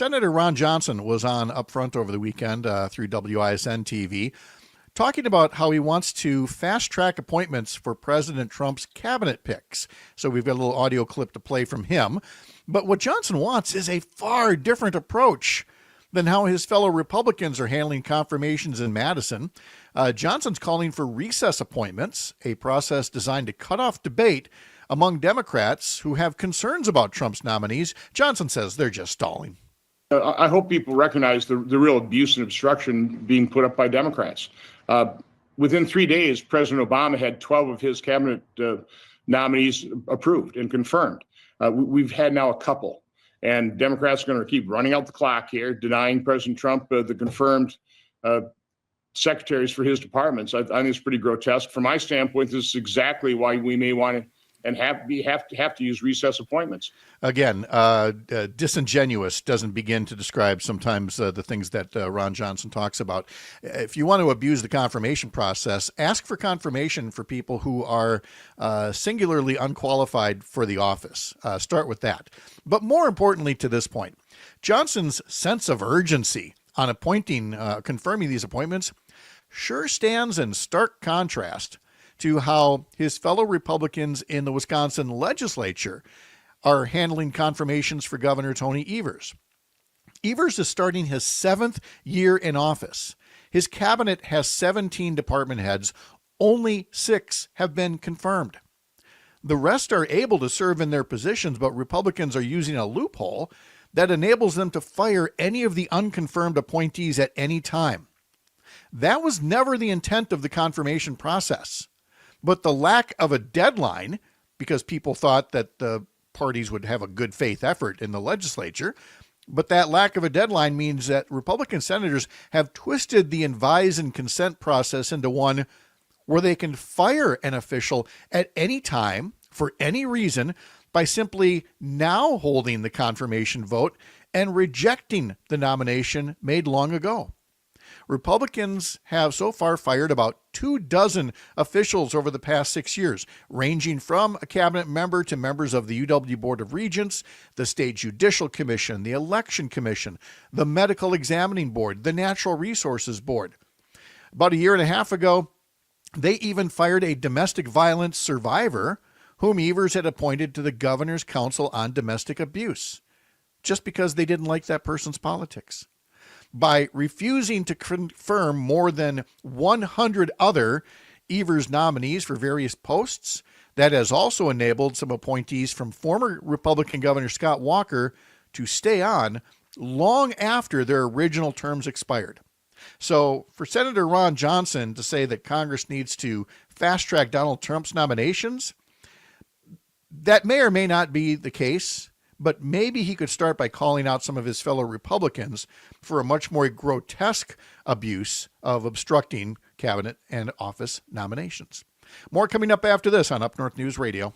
Senator Ron Johnson was on Up Front over the weekend through WISN TV, talking about how he wants to fast-track appointments for President Trump's cabinet picks. So we've got a little audio clip to play from him. But what Johnson wants is a far different approach than how his fellow Republicans are handling confirmations in Madison. Johnson's calling for recess appointments, a process designed to cut off debate among Democrats who have concerns about Trump's nominees. Johnson says they're just stalling. I hope people recognize the real abuse and obstruction being put up by Democrats. Within 3 days, President Obama had 12 of his cabinet nominees approved and confirmed. We've had now a couple. And Democrats are going to keep running out the clock here, denying President Trump the confirmed secretaries for his departments. I think it's pretty grotesque. From my standpoint, this is exactly why we may want to and have to use recess appointments. Again, disingenuous doesn't begin to describe sometimes the things that Ron Johnson talks about. If you want to abuse the confirmation process, ask for confirmation for people who are singularly unqualified for the office. Start with that. But more importantly to this point, Johnson's sense of urgency on confirming these appointments sure stands in stark contrast to how his fellow Republicans in the Wisconsin legislature are handling confirmations for Governor Tony Evers. Evers is starting his 7th year in office. His cabinet has 17 department heads. Only 6 have been confirmed. The rest are able to serve in their positions, but Republicans are using a loophole that enables them to fire any of the unconfirmed appointees at any time. That was never the intent of the confirmation process. But the lack of a deadline, because people thought that the parties would have a good faith effort in the legislature, but that lack of a deadline means that Republican senators have twisted the advise and consent process into one where they can fire an official at any time for any reason by simply now holding the confirmation vote and rejecting the nomination made long ago. Republicans have so far fired about 24 officials over the past 6 years, ranging from a cabinet member to members of the UW Board of Regents, the State Judicial Commission, the Election Commission, the Medical Examining Board, the Natural Resources Board. About a year and a half ago, they even fired a domestic violence survivor whom Evers had appointed to the Governor's Council on Domestic Abuse, just because they didn't like that person's politics. By refusing to confirm more than 100 other Evers nominees for various posts, that has also enabled some appointees from former Republican Governor Scott Walker to stay on long after their original terms expired. So for Senator Ron Johnson to say that Congress needs to fast-track Donald Trump's nominations, that may or may not be the case. But maybe he could start by calling out some of his fellow Republicans for a much more grotesque abuse of obstructing cabinet and office nominations. More coming up after this on Up North News Radio.